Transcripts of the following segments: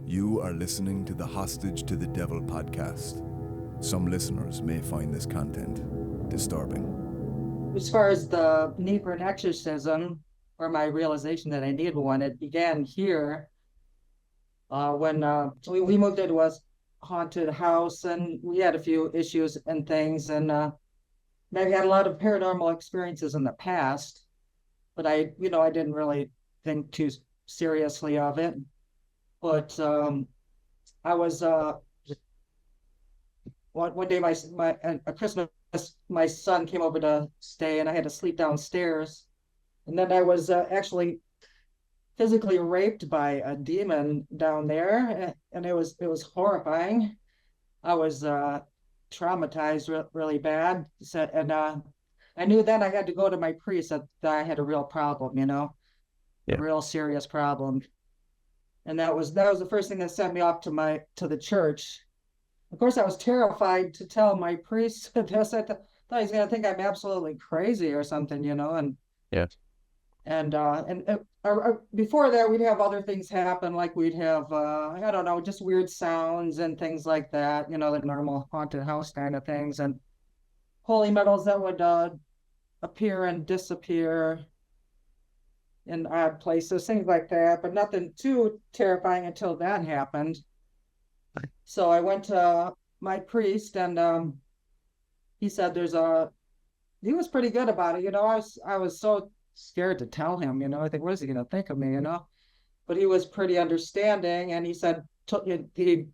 You are listening to the Hostage to the Devil podcast. Some listeners may find this content disturbing. As far as the need for an exorcism, or my realization that I needed one, it began here when we moved into a haunted house, and we had a few issues and things, and I had a lot of paranormal experiences in the past, but I didn't really think too seriously of it. But I was one day my a Christmas my son came over to stay, and I had to sleep downstairs, and then I was actually physically raped by a demon down there, and it was horrifying. I was traumatized really bad. So, and I knew then I had to go to my priest that I had a real problem, a Yeah. real serious problem. And that was the first thing that sent me off to the church. Of course, I was terrified to tell my priest this. I thought he's gonna think I'm absolutely crazy or something, Yeah. And before that, we'd have other things happen, like we'd have I don't know, just weird sounds and things like that, the normal haunted house kind of things, and holy metals that would appear and disappear in odd places, things like that, but nothing too terrifying until that happened. So I went to my priest, and he said he was pretty good about it. I was so scared to tell him, I think, what is he going to think of me, But he was pretty understanding, and he said, he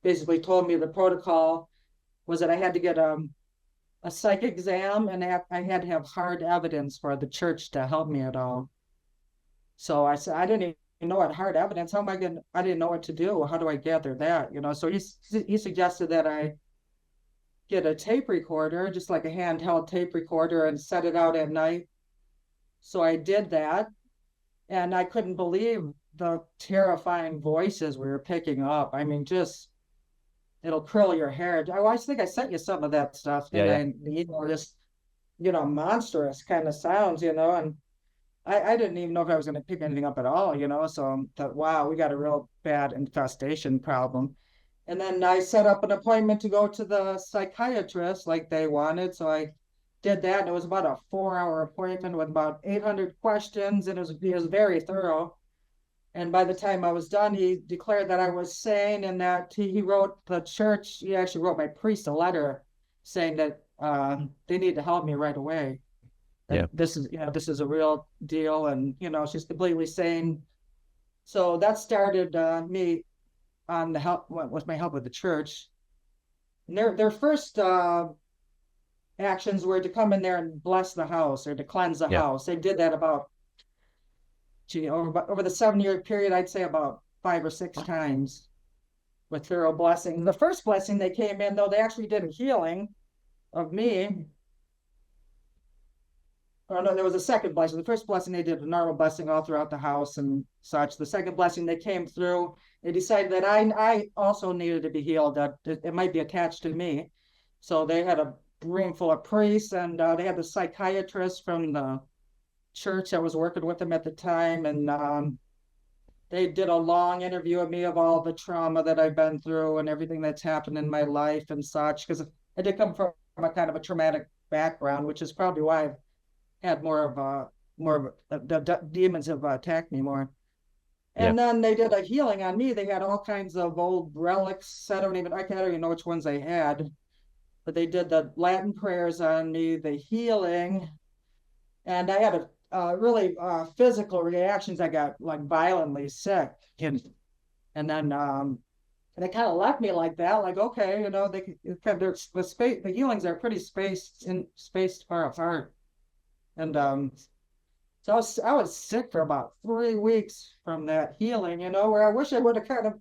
basically told me the protocol was that I had to get a psych exam, and I had to have hard evidence for the church to help me at all. So I said, I didn't even know what hard evidence. How am I going to, I didn't know what to do. How do I gather that? So he suggested that I get a tape recorder, just like a handheld tape recorder, and set it out at night. So I did that, and I couldn't believe the terrifying voices we were picking up. I mean, just it'll curl your hair. I always think I sent you some of that stuff, Yeah, yeah. just monstrous kind of sounds, and I didn't even know if I was going to pick anything up at all, So I thought, wow, we got a real bad infestation problem. And then I set up an appointment to go to the psychiatrist like they wanted. So I did that. And it was about a 4-hour appointment with about 800 questions. And it was very thorough. And by the time I was done, he declared that I was sane, and that he wrote the church, he actually wrote my priest a letter saying that they need to help me right away. Yeah. This is a real deal, and she's completely sane. So that started me on the help with my help with the church. And their first actions were to come in there and bless the house, or to cleanse the Yeah. house. They did that over the 7-year period, I'd say about 5 or 6 times with thorough blessing. The first blessing they came in, though, they actually did a healing of me. Oh no, there was a second blessing. The first blessing, they did a normal blessing all throughout the house and such. The second blessing, they came through. They decided that I also needed to be healed, that it might be attached to me. So they had a room full of priests, and they had the psychiatrist from the church that was working with them at the time, and they did a long interview of me, of all the trauma that I've been through and everything that's happened in my life and such, because I did come from a kind of a traumatic background, which is probably why I've had the demons have attacked me more. And then they did a healing on me. They had all kinds of old relics. I don't even know which ones they had, but they did the Latin prayers on me, the healing, and I had a really physical reactions. I got like violently sick, and then they kind of left me like that, like, okay, the healings are pretty spaced far apart. And so I was sick for about 3 weeks from that healing, where I wish I would have kind of,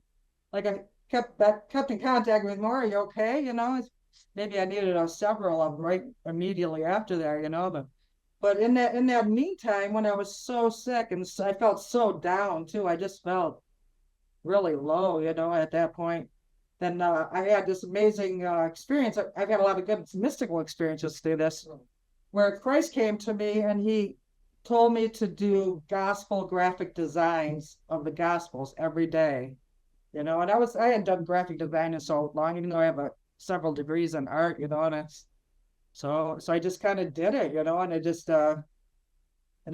like, I kept in contact with more. Are you okay? Maybe I needed several of them right immediately after that, but in that meantime, when I was so sick and I felt so down too, I just felt really low, at that point. Then I had this amazing experience. I've had a lot of good mystical experiences through this, where Christ came to me and he told me to do gospel graphic designs of the gospels every day. And I hadn't done graphic design in so long, even though I have several degrees in art, and it's so I just kind of did it, and I just and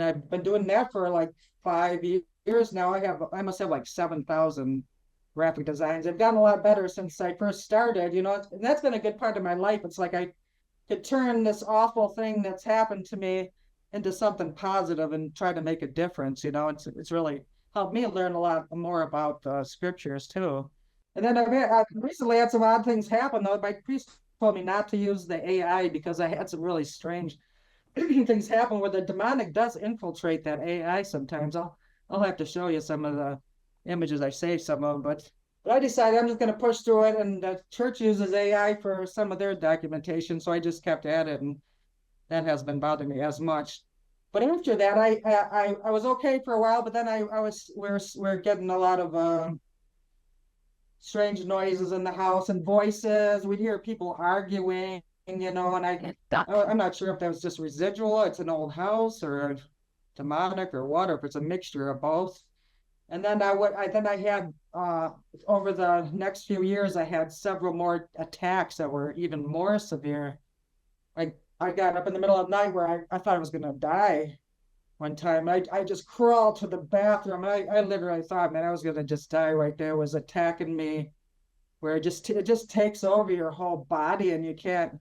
I've been doing that for like 5 years now. I must have like 7,000 graphic designs. I've gotten a lot better since I first started, and that's been a good part of my life. It's like I could turn this awful thing that's happened to me into something positive and try to make a difference. It's really helped me learn a lot more about the scriptures too. And then I recently had some odd things happen though. My priest told me not to use the AI because I had some really strange things happen where the demonic does infiltrate that AI sometimes. I'll have to show you some of the images. I saved some of them, but I decided I'm just going to push through it. And the church uses AI for some of their documentation, so I just kept at it, and that hasn't been bothering me as much. But after that, I was okay for a while, but then we're getting a lot of strange noises in the house and voices. We'd hear people arguing, and I'm not sure if that was just residual. It's an old house or demonic or what, or if it's a mixture of both. And then I had over the next few years, I had several more attacks that were even more severe. I got up in the middle of the night where I thought I was going to die one time. I just crawled to the bathroom. I literally thought, man, I was going to just die right there. It was attacking me where it just takes over your whole body and you can't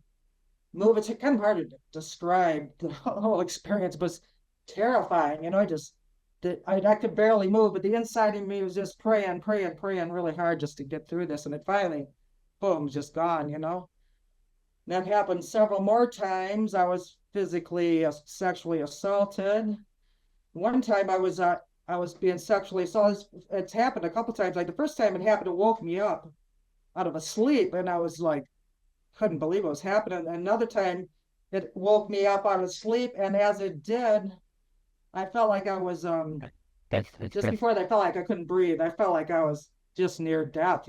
move. It's kind of hard to describe the whole experience, but it's terrifying. I could barely move, but the inside of me was just praying really hard just to get through this. And it finally, boom, just gone. That happened several more times. I was physically, sexually assaulted. One time I was being sexually assaulted. It's happened a couple times. Like the first time it happened, it woke me up out of a sleep, and I was like, couldn't believe what was happening. Another time it woke me up out of sleep, and as it did, I felt like I was just before that, I felt like I couldn't breathe. I felt like I was just near death.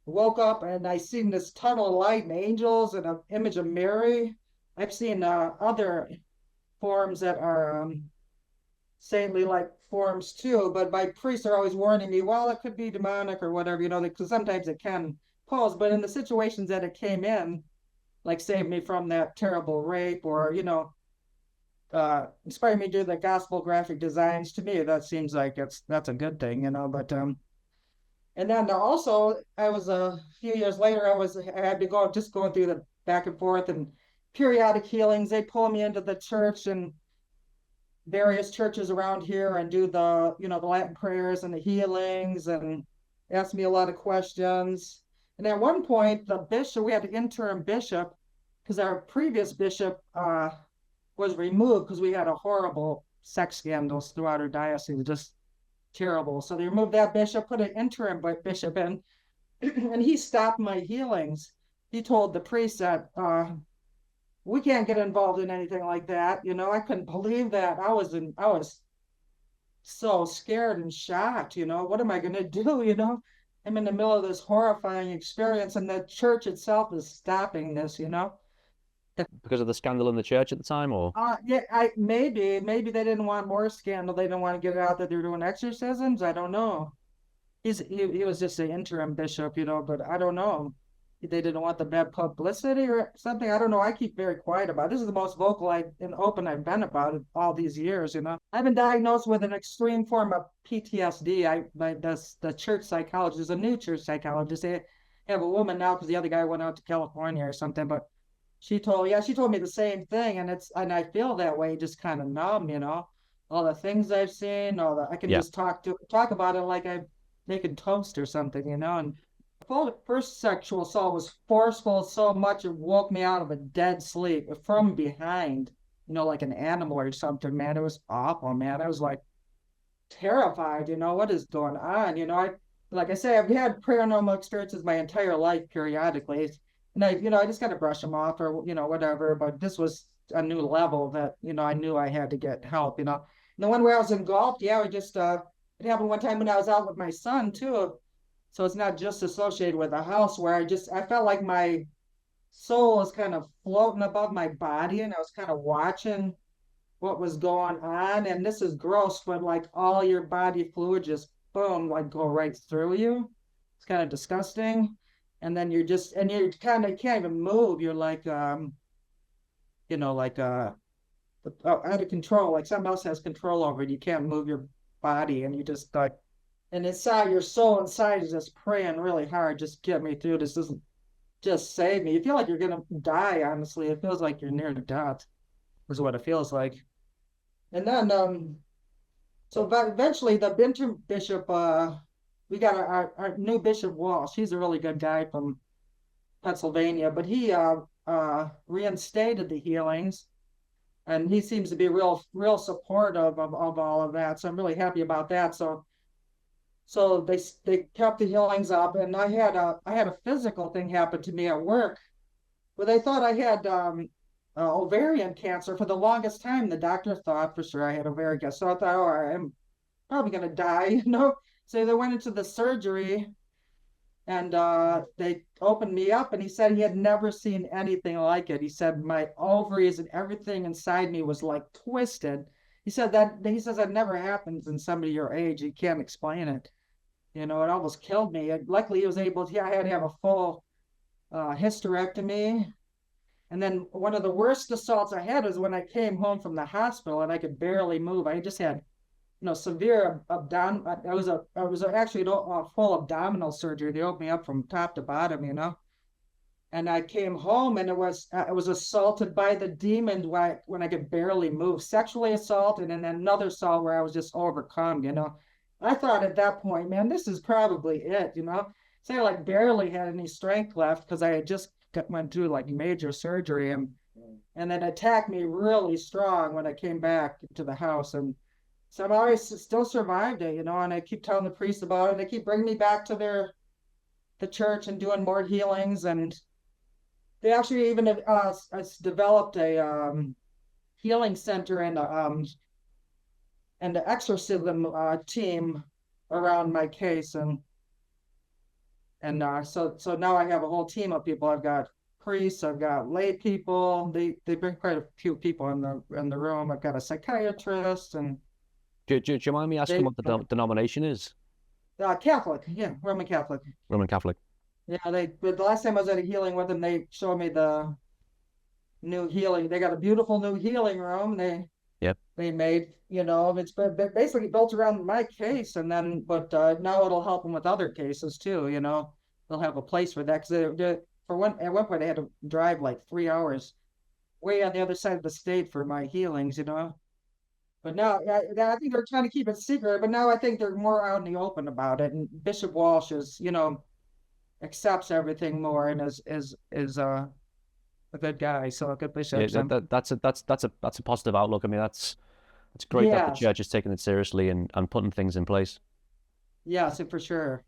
Woke up and I seen this tunnel of light and angels and an image of Mary. I've seen other forms that are saintly like forms too, but my priests are always warning me, well, it could be demonic or whatever, because sometimes it can pose. But in the situations that it came in, like saved me from that terrible rape or, inspired me to do the gospel graphic designs, to me, that seems like that's a good thing, but and then also, I was a few years later, I had to go just going through the back and forth and periodic healings. They pull me into the church and various churches around here and do the Latin prayers and the healings and ask me a lot of questions. And at one point, we had an interim bishop because our previous bishop was removed because we had a horrible sex scandals throughout our diocese, just terrible. So they removed that bishop, put an interim bishop in, and he stopped my healings. He told the priest that we can't get involved in anything like that. I couldn't believe that. I was so scared and shocked. What am I going to do? I'm in the middle of this horrifying experience, and the church itself is stopping this. Because of the scandal in the church at the time, or yeah, maybe they didn't want more scandal. They didn't want to get it out that they were doing exorcisms. I don't know. He was just an interim bishop, but I don't know. They didn't want the bad publicity or something. I don't know. I keep very quiet about it. This is the most vocal and open I've been about it all these years. I've been diagnosed with an extreme form of PTSD. The church psychologist, there's a new church psychologist. They have a woman now because the other guy went out to California or something, but she told me the same thing, and I feel that way, just kind of numb, all the things I've seen, I can just talk about it like I'm making toast or something, and first sexual assault was forceful so much it woke me out of a dead sleep from behind, like an animal or something, man. It was awful, man. I was like terrified, what is going on? Like I say, I've had paranormal experiences my entire life periodically. And I just got to brush them off or, whatever. But this was a new level that, I knew I had to get help, And the one where I was engulfed, yeah, it happened one time when I was out with my son too. So it's not just associated with a house where I felt like my soul was kind of floating above my body and I was kind of watching what was going on. And this is gross, but like all your body fluid just boom, like go right through you. It's kind of disgusting. And then you're just, and you kind of can't even move. You're like, you know, like out of control. Like someone else has control over it. You can't move your body, and you just like, and inside your soul inside is just praying really hard. Just get me through this. Doesn't just save me. You feel like you're gonna die. Honestly, it feels like you're near to death. Is what it feels like. And then so eventually the interim bishop, we got our new Bishop Walsh. He's a really good guy from Pennsylvania, but he reinstated the healings, and he seems to be real supportive of all of that. So I'm really happy about that. So they kept the healings up, and I had a physical thing happen to me at work where they thought I had ovarian cancer for the longest time. The doctor thought for sure I had ovarian cancer. So I thought, oh, I'm probably gonna die, you know. So they went into the surgery, and they opened me up, and he said he had never seen anything like it. He said my ovaries and everything inside me was like twisted. He says that never happens in somebody your age. You can't explain it. You know, it almost killed me. Luckily, he was able to. I had to have a full hysterectomy. And then one of the worst assaults I had was when I came home from the hospital and I could barely move. I just had, you know, severe abdominal. I was actually a full abdominal surgery. They opened me up from top to bottom, you know. And I came home, and I was assaulted by the demon when I could barely move, sexually assaulted, and then another assault where I was just overcome, you know. I thought at that point, man, this is probably it, you know. So I like barely had any strength left because I had just went through like major surgery, and then attacked me really strong when I came back to the house. And so I've always still survived it, you know, and I keep telling the priests about it. They keep bringing me back to the church and doing more healings. And they actually even developed a healing center and the exorcism team around my case. And so now I have a whole team of people. I've got priests, I've got lay people. They bring quite a few people in the room. I've got a psychiatrist, and Do you mind me asking what the denomination is? Catholic, yeah, Roman Catholic. Roman Catholic. Yeah, but the last time I was at a healing with them, they showed me the new healing. They got a beautiful new healing room. They made, you know, it's basically built around my case, and then but now it'll help them with other cases too. You know, they'll have a place for that because at one point they had to drive like 3 hours way on the other side of the state for my healings. You know, but now I think they're trying to keep it secret. But now I think they're more out in the open about it. And Bishop Walsh is, you know, accepts everything more and is a good guy. So a good bishop. Yeah, that's a positive outlook. I mean, that's great that the church is taking it seriously and putting things in place. Yes, for sure.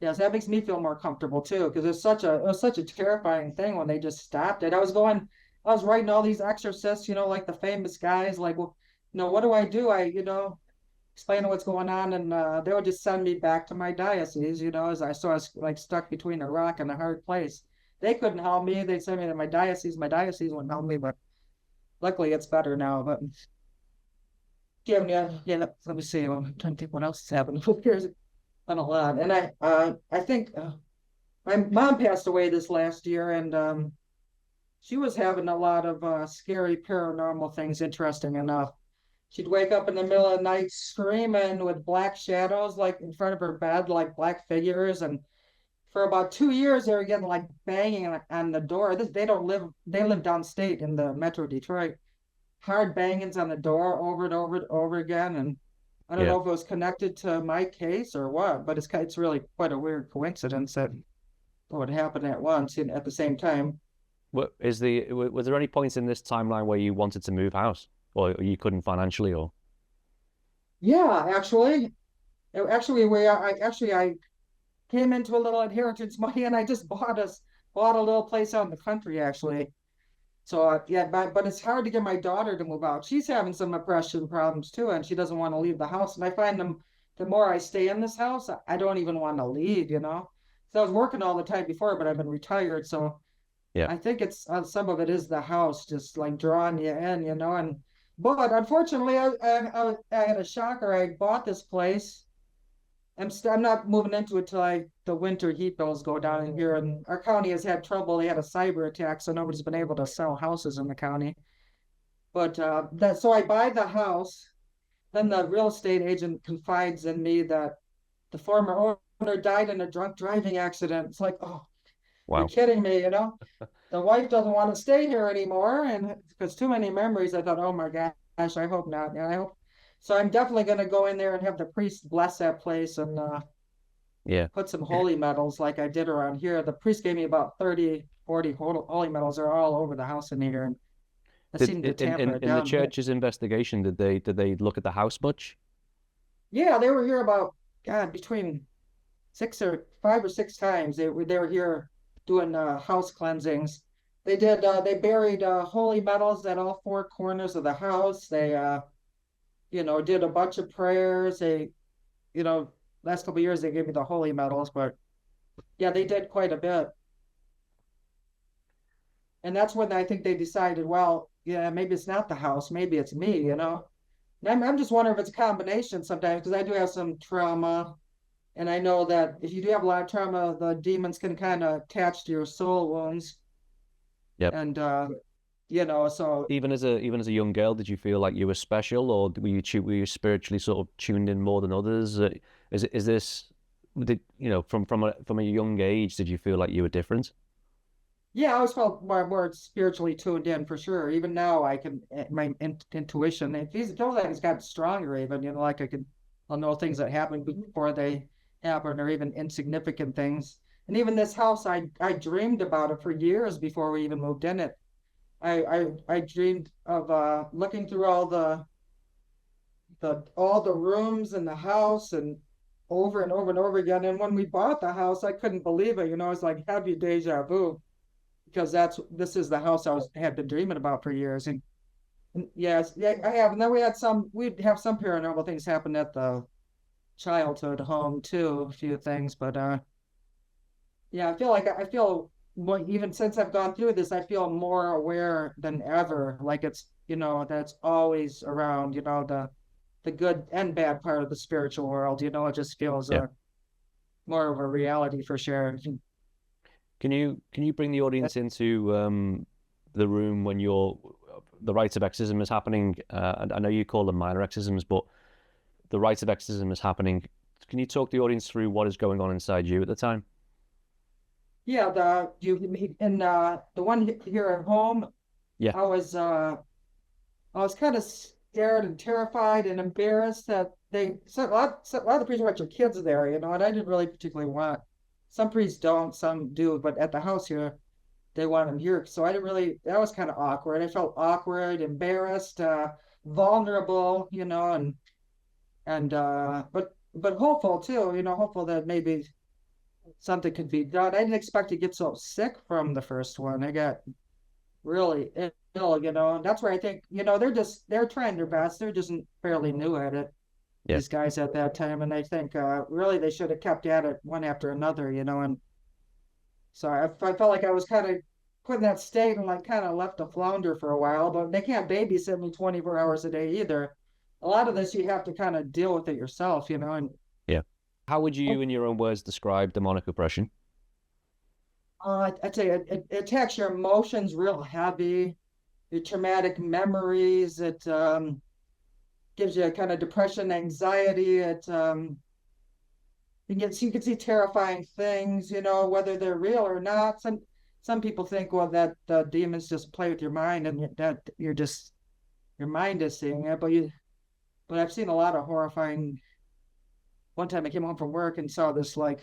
Yes, that makes me feel more comfortable too, because it was such a terrifying thing when they just stopped it. I was writing all these exorcists, you know, like the famous guys, like, well, you know, what do I do? You know, explaining what's going on, and they would just send me back to my diocese, you know, I was like stuck between a rock and a hard place. They couldn't help me. They'd send me to my diocese. My diocese wouldn't help me, but luckily it's better now. But yeah, let me see. I'm trying to think what else has happened. There's been a lot. And I think my mom passed away this last year, and she was having a lot of scary paranormal things, interesting enough. She'd wake up in the middle of the night screaming with black shadows, like in front of her bed, like black figures. And for about 2 years, they were getting like banging on the door. They live downstate in the Metro Detroit. Hard bangings on the door over and over and over again. And I don't know if it was connected to my case or what, but it's really quite a weird coincidence that would happen at once and at the same time. Was there any points in this timeline where you wanted to move house, or you couldn't financially, or? Yeah, actually, I came into a little inheritance money, and I just bought a little place out in the country, actually. So but it's hard to get my daughter to move out. She's having some oppression problems too, and she doesn't want to leave the house. And I find the more I stay in this house, I don't even want to leave, you know. So I was working all the time before, but I've been retired, so I think it's some of it is the house just like drawing you in, you know. But unfortunately, I had a shocker. I bought this place, I'm not moving into it till the winter heat bills go down in here. And our county has had trouble. They had a cyber attack, so nobody's been able to sell houses in the county. But so I buy the house. Then the real estate agent confides in me that the former owner died in a drunk driving accident. It's like, oh, you're Wow. kidding me, you know? The wife doesn't want to stay here anymore, and because too many memories, I thought, oh my gosh, I hope not. Yeah, I hope. So I'm definitely going to go in there and have the priest bless that place and Yeah. put some holy medals like I did around here. The priest gave me about 30, 40 holy medals. They're all over the house in here. And I Did seem to tamper it in the down. church's investigation, did they look at the house much? Yeah, they were here about, God, between 5 or 6 times. They were here doing house cleansings. They buried holy medals at all four corners of the house. They did a bunch of prayers. You know, last couple of years they gave me the holy medals, but yeah, they did quite a bit. And that's when I think they decided, well, yeah, maybe it's not the house, maybe it's me, you know. And I'm just wondering if it's a combination sometimes because I do have some trauma. And I know that if you do have a lot of trauma, the demons can kind of attach to your soul wounds. Yep. And so Even as a young girl, did you feel like you were special, or were you spiritually sort of tuned in more than others? Is this from a young age, did you feel like you were different? yeah, I always felt more spiritually tuned in for sure. Even now, I can my intuition. It feels like it's gotten stronger. Even like I'll know things that happen before they happen, or even insignificant things. And even this house, I dreamed about it for years before we even moved in it. I dreamed of looking through all the rooms in the house and over and over and over again. And when we bought the house, I couldn't believe it. It's like heavy deja vu because this is the house had been dreaming about for years. And yes, yeah, I have. And then we'd have some paranormal things happen at the childhood home too, a few things. But yeah, I feel well, even since I've gone through this, I feel more aware than ever. Like that's always around, the good and bad part of the spiritual world. It just feels Yeah. more of a reality for sure. Can you bring the audience into the room when the rites of exorcism is happening? And I know you call them minor exorcisms, but the rites of exorcism is happening. Can you talk the audience through what is going on inside you at the time? Yeah, the one here at home, Yeah. I was kind of scared and terrified and embarrassed that a lot of the priests want your kids there, and I didn't really particularly want. Some priests don't, some do, but at the house here, they want them here. So I didn't really. That was kind of awkward. I felt awkward, embarrassed, vulnerable, but hopeful too. Hopeful that maybe something could be done. I didn't expect to get so sick from the first one. I got really ill, and that's where I think, they're trying their best. They're just fairly new at it, Yeah. these guys at that time. And I think really they should have kept at it one after another, and so I felt like I was kind of put in that state and like kind of left to flounder for a while, but they can't babysit me 24 hours a day either. A lot of this you have to kind of deal with it yourself, and Yeah. How would you, in your own words, describe demonic oppression? I'd say it attacks your emotions real heavy, your traumatic memories. It gives you a kind of depression, anxiety. You can see terrifying things, whether they're real or not. Some people think, well, that the demons just play with your mind and that your mind is seeing it. But I've seen a lot of horrifying. One time I came home from work and saw this like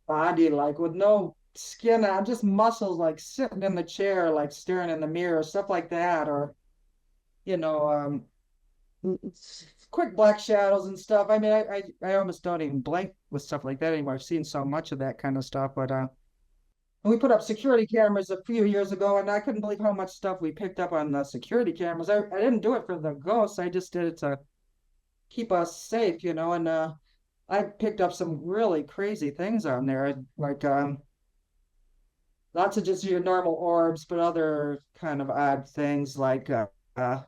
body like with no skin on, just muscles like sitting in the chair, like staring in the mirror, stuff like that, or you know, quick black shadows and stuff. I mean, I almost don't even blink with stuff like that anymore. I've seen so much of that kind of stuff, but we put up security cameras a few years ago, and I couldn't believe how much stuff we picked up on the security cameras. I didn't do it for the ghosts. I just did it to keep us safe, and I picked up some really crazy things on there, like lots of just your normal orbs, but other kind of odd things like uh,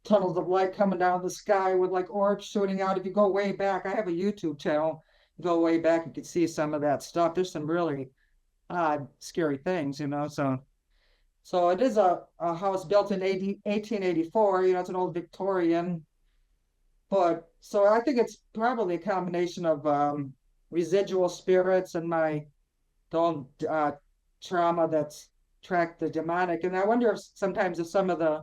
tunnels of light coming down the sky with like orbs shooting out. If you go way back, I have a YouTube channel. Go way back, you can see some of that stuff. There's some really odd, scary things, you know. So it is a house built in 1884. You know, it's an old Victorian. But so I think it's probably a combination of residual spirits and my own trauma that's tracked the demonic. And I wonder if sometimes if some of the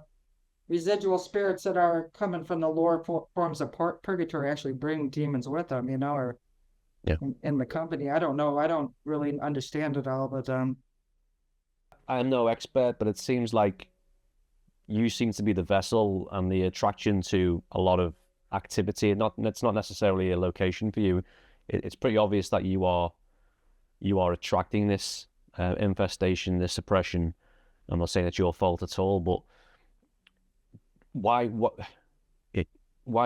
residual spirits that are coming from the lower forms of purgatory actually bring demons with them, you know, or Yeah. in the company. I don't know. I don't really understand it all, but I am no expert, but it seems like you seem to be the vessel and the attraction to a lot of activity. It's not necessarily a location for you. It's pretty obvious that you are attracting this infestation, this oppression. I'm not saying it's your fault at all, but why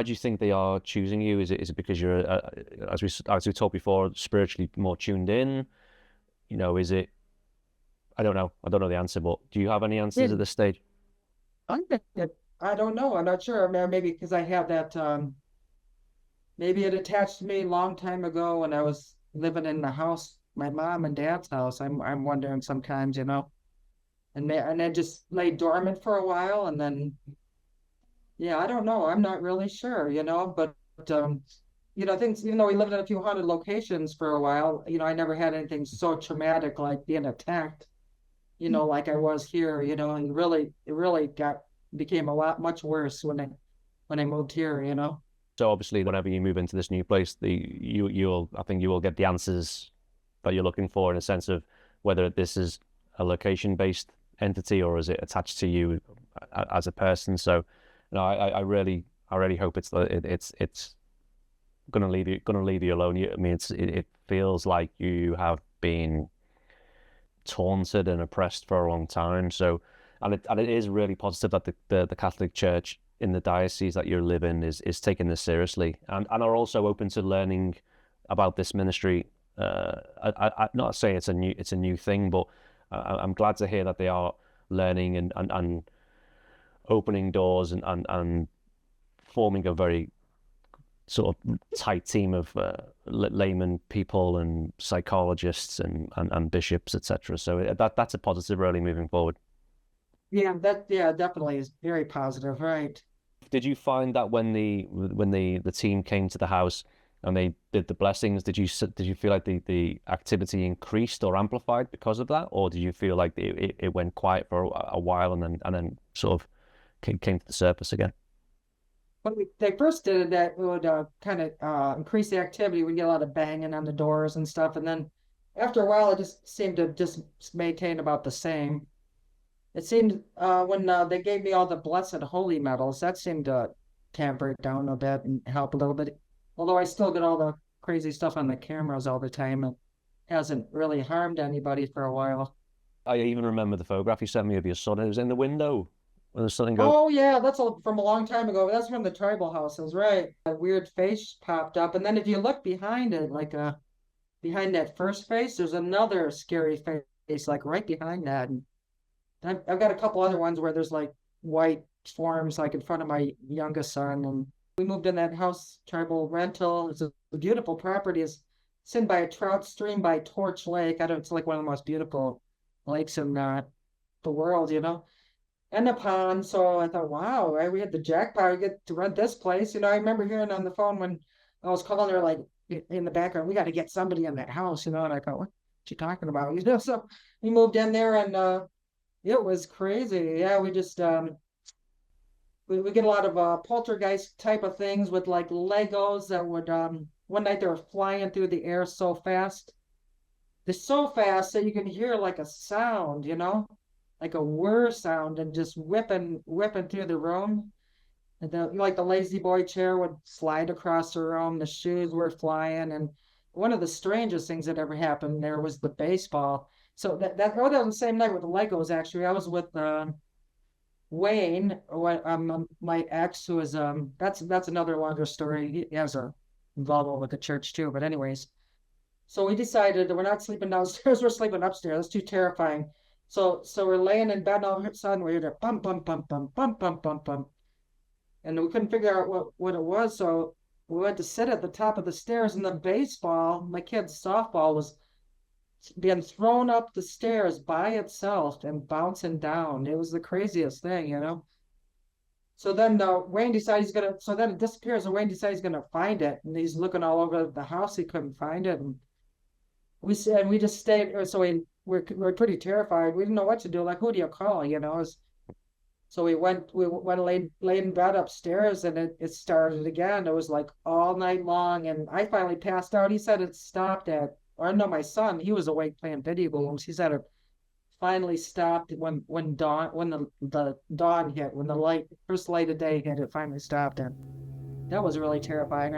do you think they are choosing you? Is it because you're as we talked before, spiritually more tuned in? You know, is it? I don't know the answer, but do you have any answers at this stage? I don't know. I'm not sure. Maybe because I have that maybe it attached to me a long time ago when I was living in the house, my mom and dad's house. I'm wondering sometimes, you know, and then just lay dormant for a while, and then yeah, I don't know. I'm not really sure, you know, but you know, things. Even though we lived in a few haunted locations for a while, you know, I never had anything so traumatic like being attacked, you know, like I was here, you know, and it really became a lot much worse when I moved here, you know. So obviously, whenever you move into this new place, I think you will get the answers that you're looking for in a sense of whether this is a location-based entity or is it attached to you as a person. So, you know, I really hope it's gonna leave you alone. I mean, it feels like you have been taunted and oppressed for a long time. So, and it is really positive that the Catholic Church in the diocese that you live in is taking this seriously and are also open to learning about this ministry. I'm not saying it's a new thing, but I'm glad to hear that they are learning and opening doors and forming a very sort of tight team of layman people and psychologists and bishops, etc. So that's a positive, really, moving forward. Yeah, definitely is very positive, right? Did you find that when the team came to the house and they did the blessings, did you feel like the activity increased or amplified because of that, or did you feel like it went quiet for a while and then sort of came to the surface again? When they first did it, that would kind of increase the activity. We'd get a lot of banging on the doors and stuff, and then after a while, it just seemed to just maintain about the same. It seemed when they gave me all the blessed holy medals, that seemed to tamper it down a bit and help a little bit. Although I still get all the crazy stuff on the cameras all the time, it hasn't really harmed anybody for a while. I even remember the photograph you sent me of your son. It was in the window when the sun goes. Oh yeah, that's from a long time ago. That's from the tribal houses, right? A weird face popped up, and then if you look behind it, like behind that first face, there's another scary face, like right behind that. And I've got a couple other ones where there's like white forms like in front of my youngest son. And we moved in that house, tribal rental. It's a beautiful property. It's in by a trout stream by Torch Lake. It's like one of the most beautiful lakes in the world, you know, and a pond. So I thought, wow, right, we had the jackpot. We get to rent this place. You know, I remember hearing on the phone when I was calling her, like in the background, we got to get somebody in that house, you know. And I thought, what you talking about? You know, so we moved in there and it was crazy. Yeah, we just we get a lot of poltergeist type of things with like Legos that would one night they were flying through the air so fast. They're so fast that you can hear like a sound, you know, like a whir sound and just whipping through the room. And like the lazy boy chair would slide across the room, the shoes were flying, and one of the strangest things that ever happened there was the baseball. So that was the same night with the Legos. Actually, I was with Wayne, my ex, who is that's another longer story. He has a involvement with the church too. But anyways, so we decided that we're not sleeping downstairs. We're sleeping upstairs. It's too terrifying. So we're laying in bed, and all of a sudden we hear bump bump bump bump bump bump bump bump. and we couldn't figure out what it was. So we went to sit at the top of the stairs, and the baseball, my kid's softball, was being thrown up the stairs by itself and bouncing down. It was the craziest thing, you know. So then Wayne decided he's gonna. So then it disappears, and Wayne decides he's gonna find it, and he's looking all over the house. He couldn't find it, and we just stayed. So we're pretty terrified. We didn't know what to do. Like, who do you call? You know. So we went and laid in bed upstairs, and it started again. It was like all night long, and I finally passed out. He said it stopped at, or no, my son, he was awake playing video games. He said it finally stopped when the dawn hit, when the first light of day hit. It finally stopped, and that was really terrifying.